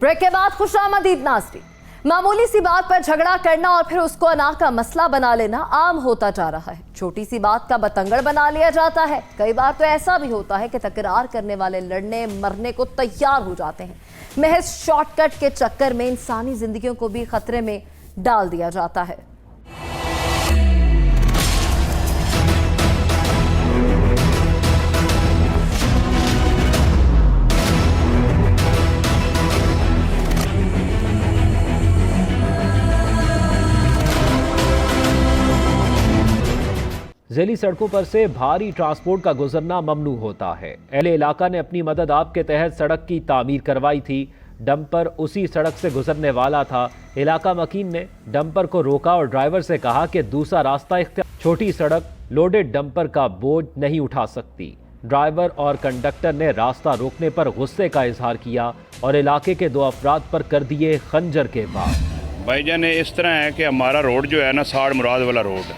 Break के बाद खुशामदीद नाज़रीन, मामूली सी बात पर झगड़ा करना और फिर उसको अना का मसला बना लेना आम होता जा रहा है। छोटी सी बात का बतंगड़ बना लिया जाता है। कई बार तो ऐसा भी होता है कि तकरार करने वाले लड़ने मरने को तैयार हो जाते हैं। महज शॉर्टकट के चक्कर में इंसानी जिंदगियों को भी खतरे में डाल दिया जाता है। ज़ैली सड़कों पर से भारी ट्रांसपोर्ट का गुजरना ममनू होता है। अहले इलाका ने अपनी मदद आप के तहत सड़क की तामीर करवाई थी। डंपर उसी सड़क से गुजरने वाला था। इलाका मकीन ने डंपर को रोका और ड्राइवर से कहा कि दूसरा रास्ता इख्तियार। छोटी सड़क लोडेड डंपर का बोझ नहीं उठा सकती। ड्राइवर और कंडक्टर ने रास्ता रोकने पर गुस्से का इजहार किया और इलाके के 2 अफराद पर कर दिए खंजर के वार। भाईजान इस तरह है कि हमारा रोड जो है ना साड़ मुराद वाला रोड,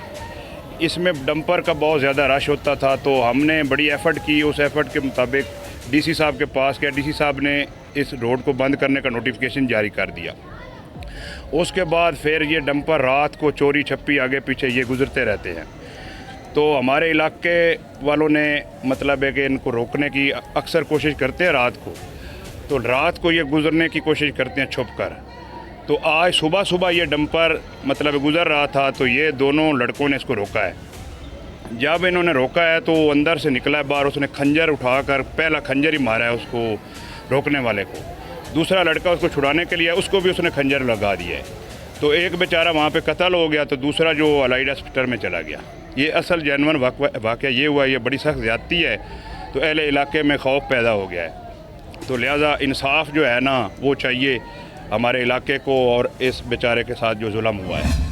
इसमें डंपर का बहुत ज़्यादा रश होता था, तो हमने बड़ी एफ़र्ट की। उस एफ़र्ट के मुताबिक डीसी साहब के पास गया। डीसी साहब ने इस रोड को बंद करने का नोटिफिकेशन जारी कर दिया। उसके बाद फिर ये डंपर रात को चोरी छप्पी आगे पीछे ये गुज़रते रहते हैं। तो हमारे इलाके वालों ने मतलब है कि इनको रोकने की अक्सर कोशिश करते हैं। रात को ये गुज़रने की कोशिश करते हैं छुप कर। तो आज सुबह ये डंपर मतलब गुज़र रहा था, तो ये दोनों लड़कों ने इसको रोका है। जब इन्होंने रोका है तो वो अंदर से निकला है बाहर। उसने खंजर उठाकर पहला खंजर ही मारा है उसको रोकने वाले को। दूसरा लड़का उसको छुड़ाने के लिए उसको भी उसने खंजर लगा दिया है। तो एक बेचारा वहाँ पे कत्ल हो गया, तो दूसरा जो अलाइड हॉस्पिटल में चला गया। ये असल जेनवन वाक़या ये हुआ, ये बड़ी सख्त ज़्यादती है। तो अहले इलाके में खौफ पैदा हो गया है। तो लिहाजा इंसाफ जो है ना वो चाहिए हमारे इलाके को और इस बेचारे के साथ जो जुल्म हुआ है।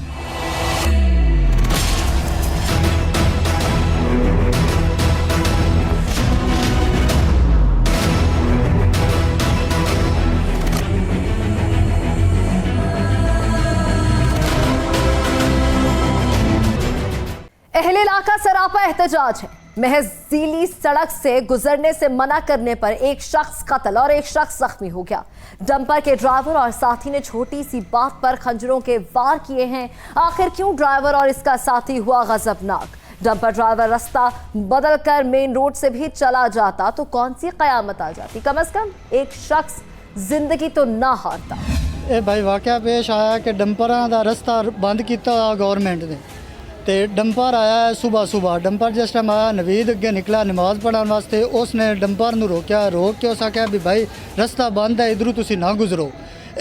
अहले इलाका सरापा एहतजाज है। महज ज़ीली सड़क से गुजरने से मना करने पर एक शख्स कत्ल और एक शख्स जख्मी हो गया। डंपर के ड्राइवर और साथी ने छोटी सी बात पर खंजरों के वार किए हैं। आखिर क्यों ड्राइवर और इसका साथी हुआ गजबनाक? डंपर ड्राइवर रास्ता बदलकर मेन रोड से भी चला जाता तो कौन सी कयामत आ जाती। कम से कम एक शख्स जिंदगी तो ना हारता। ये भाई वाकया पेश आया कि डंपरां दा रास्ता बंद किया गवर्नमेंट ने। तो डंपर आया है सुबह डंपर जिस टाइम आया नवीद अगे निकला नमाज पढ़ने वास्ते। उसने डंपर नूं रोक के उस आख्या भी भाई रास्ता बंद है, इधरों तुसी ना गुजरो।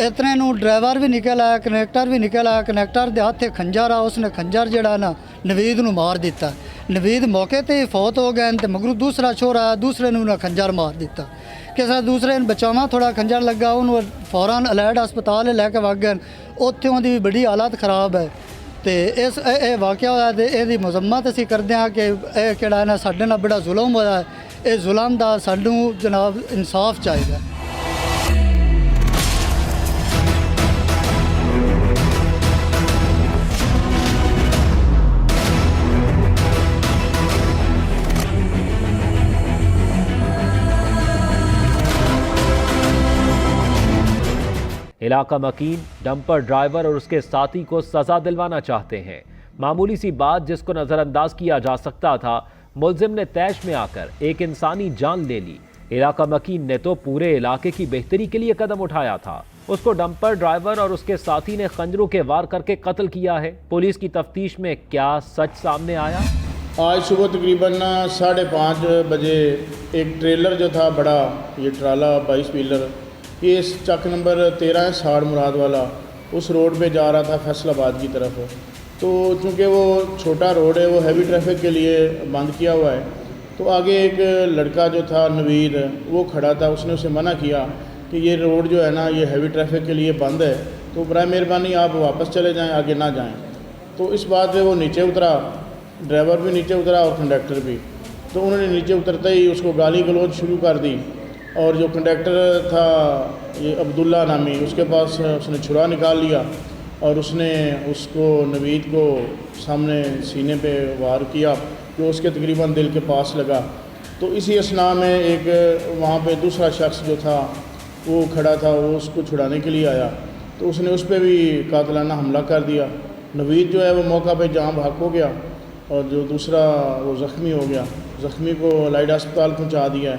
इतने नूं ड्राइवर भी निकल आया, कनैक्टर भी निकल आया। कनैक्टर के हाथे खंजर आ, उसने खंजर जिहड़ा ना नवीद नूं मार दिता। नवीद मौके ते ही फौत हो गए। तो मगरू दूसरा छोर आया, दूसरे नूं ना खंजर मार दिता। किसी दूसरे ने बचावा थोड़ा खंजर लगा, उन्होंने फौरन अलाइड हस्पताल लैके वग गए। उत्थों दी बड़ी हालत खराब है। तो इस वाक़या होया तो यदी मजम्मत असीं करते हैं कि यह किहड़ा ना साडे नाल बड़ा जुल्म होया है। इस जुल्म का सानू जनाब इंसाफ चाहिए। इलाका मकीन डंपर ड्राइवर और उसके साथी को सजा दिलवाना चाहते हैं। मामूली सी बात जिसको नजरअंदाज किया जा सकता था, मुलजिम ने तैश में आकर एक इंसानी जान ले ली। इलाका मकीन ने तो पूरे इलाके की बेहतरी के लिए कदम उठाया था। उसको डंपर ड्राइवर और उसके साथी ने खंजरों के वार करके कत्ल किया है। पुलिस की तफ्तीश में क्या सच सामने आया? आज सुबह तकरीबन 5:30 बजे एक ट्रेलर जो था बड़ा, ये ट्राला 22 व्हीलर, ये इस चक नंबर 13 है साड़ मुराद वाला, उस रोड पे जा रहा था फैसलाबाद की तरफ। तो चूँकि वो छोटा रोड है, वो हैवी ट्रैफिक के लिए बंद किया हुआ है। तो आगे एक लड़का जो था नवीद, वो खड़ा था। उसने उसे मना किया कि ये रोड जो है ना ये हैवी ट्रैफिक के लिए बंद है, तो बराए मेहरबानी आप वापस चले जाएं, आगे ना जाएं। तो इस बात पे वो नीचे उतरा, ड्राइवर भी नीचे उतरा और कंडक्टर भी। तो उन्होंने नीचे उतरते ही उसको गाली गलौज शुरू कर दी। और जो कंडक्टर था ये अब्दुल्ला नामी, उसके पास उसने छुरा निकाल लिया और उसने उसको नवीद को सामने सीने पे वार किया, जो उसके तकरीबन दिल के पास लगा। तो इसी असना में एक वहाँ पे दूसरा शख्स जो था वो खड़ा था, वो उसको छुड़ाने के लिए आया तो उसने उस पर भी कातलाना हमला कर दिया। नवीद जो है वो मौका पे जान भाग हो गया और जो दूसरा वो ज़ख्मी हो गया। ज़ख्मी को लाइडा अस्पताल पहुंचा दिया है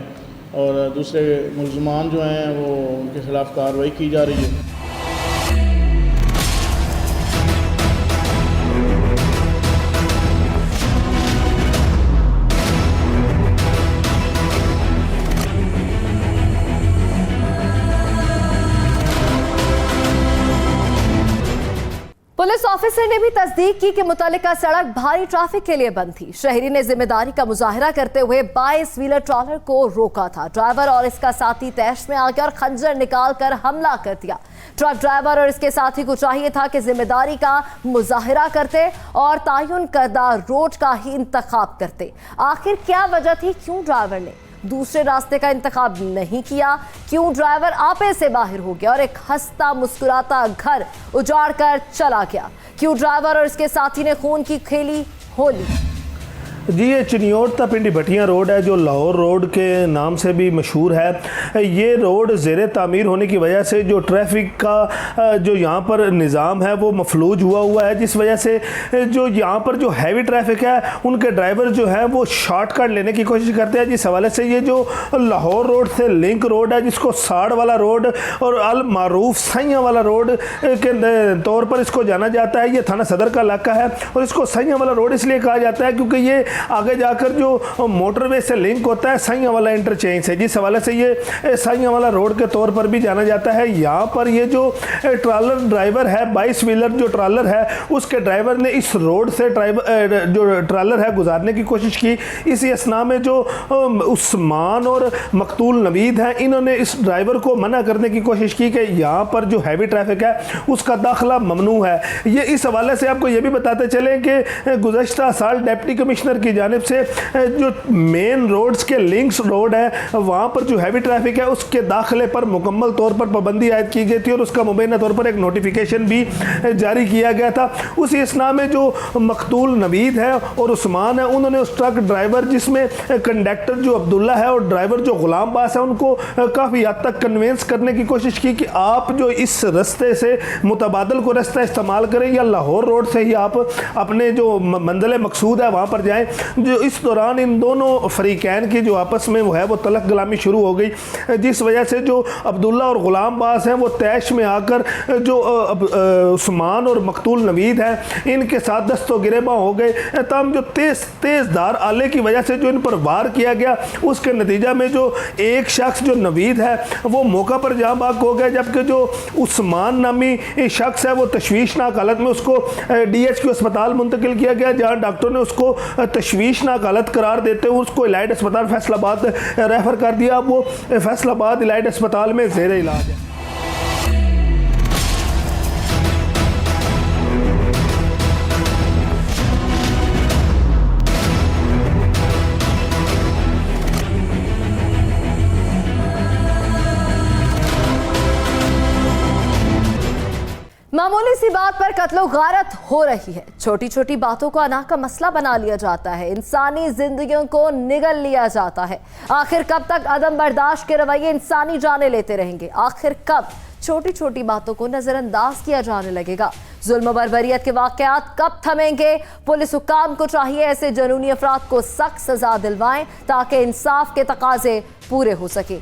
और दूसरे मुलजमान जो हैं वो उनके ख़िलाफ़ कार्रवाई की जा रही है। पुलिस ऑफिसर ने भी तस्दीक की कि मुतल्लिका सड़क भारी ट्रैफिक के लिए बंद थी। शहरी ने जिम्मेदारी का मुजाहरा करते हुए 22 व्हीलर ट्रॉलर को रोका था। ड्राइवर और इसका साथी तैश में आ गया और खंजर निकालकर हमला कर दिया। ट्रक ड्राइवर और इसके साथी को चाहिए था कि जिम्मेदारी का मुजाहरा करते और तयन करदा रोड का ही इंतखाब करते। आखिर क्या वजह थी, क्यों ड्राइवर ने दूसरे रास्ते का इंतखाब नहीं किया, क्यों ड्राइवर आपे से बाहर हो गया और एक हंसता मुस्कुराता घर उजाड़ कर चला गया, क्यों ड्राइवर और इसके साथी ने खून की खेली होली। जी, ये चिनियोट पिंडी भटियां रोड है जो लाहौर रोड के नाम से भी मशहूर है। ये रोड ज़ेर तामीर होने की वजह से जो ट्रैफिक का जो यहाँ पर निज़ाम है वो मफलूज हुआ है, जिस वजह से जो यहाँ पर जो हैवी ट्रैफिक है उनके ड्राइवर जो है वो शॉर्टकट लेने की कोशिश करते हैं। जिस हवाले से ये जो लाहौर रोड से लिंक रोड है जिसको साड़ वाला रोड और अल मारूफ सैयां वाला रोड के तौर पर इसको जाना जाता है, ये थाना सदर का इलाका है और इसको सैयां वाला रोड इसलिए कहा जाता है क्योंकि ये आगे जाकर जो मोटरवे से लिंक होता है सैयां वाला इंटरचेंज है, जिस हवाले से ये सैयां वाला रोड के तौर पर भी जाना जाता है। यहाँ पर ये जो ट्रॉलर ड्राइवर है 22 व्हीलर जो ट्रॉलर है उसके ड्राइवर ने इस रोड से जो ट्रॉलर है गुजारने की कोशिश की। इसी असना में जो उस्मान और मकतूल नवीद हैं इन्होंने इस ड्राइवर को मना करने की कोशिश की कि यहाँ पर जो हैवी ट्रैफिक है उसका दाखिला ममनू है। ये इस हवाले से आपको ये भी बताते चलें कि गुज़श्ता साल डिप्टी कमिश्नर की जानिब से जो मेन रोड्स के लिंक्स रोड है वहाँ पर जो हैवी ट्रैफिक है उसके दाखिले पर मुकम्मल तौर पर पाबंदी आयद की गई थी और उसका मुबैना तौर पर एक नोटिफिकेशन भी जारी किया गया था। उसी इसना में जो मकतूल नवीद है और उस्मान है उन्होंने उस ट्रक ड्राइवर जिसमें कंडक्टर जो अब्दुल्ला है और ड्राइवर जो गुलाम बास है उनको काफ़ी हद तक कन्वेंस करने की कोशिश की कि आप जो इस रास्ते से मुतबादल को रास्ता इस्तेमाल करें या लाहौर रोड से ही आप अपने जो मंजिल मकसूद है वहाँ पर जाएँ। जो इस दौरान इन दोनों फरीकैन की जो आपस में वो है वो तलक गलामी शुरू हो गई, जिस वजह से जो अब्दुल्ला और गुलाम बास हैं वो तैश में आकर जो उस्मान और मकतूल नवीद हैं इनके साथ दस्तो गिरेबां हो गए। तमाम जो तेज़ धार आले की वजह से जो इन पर वार किया गया उसके नतीजा में जो एक शख्स जो नवीद है वो मौका पर जाँ बाग हो गया, जबकि जो उस्मान नामी शख्स है वो तशवीशनाक हालत में उसको DHQ अस्पताल मुंतकिल किया गया, जहाँ डॉक्टर ने उसको तशवीशनाक हालत करार देते हुए उसको इलाइट अस्पताल फैसलाबाद रेफर कर दिया। वो फैसलाबाद इलाइट अस्पताल में ज़ेर इलाज है। मामूली सी बात पर कत्लो गारत हो रही है। छोटी छोटी बातों को अना का मसला बना लिया जाता है, इंसानी जिंदगियों को निगल लिया जाता है। आखिर कब तक अदम बर्दाश्त के रवैये इंसानी जाने लेते रहेंगे? आखिर कब छोटी छोटी बातों को नजरअंदाज किया जाने लगेगा? जुल्म बर्बरियत के वाकयात कब थमेंगे? पुलिस हुक्काम को चाहिए ऐसे जुनूनी अफराद को सख्त सजा दिलवाएं ताकि इंसाफ के तकाजे पूरे हो सके।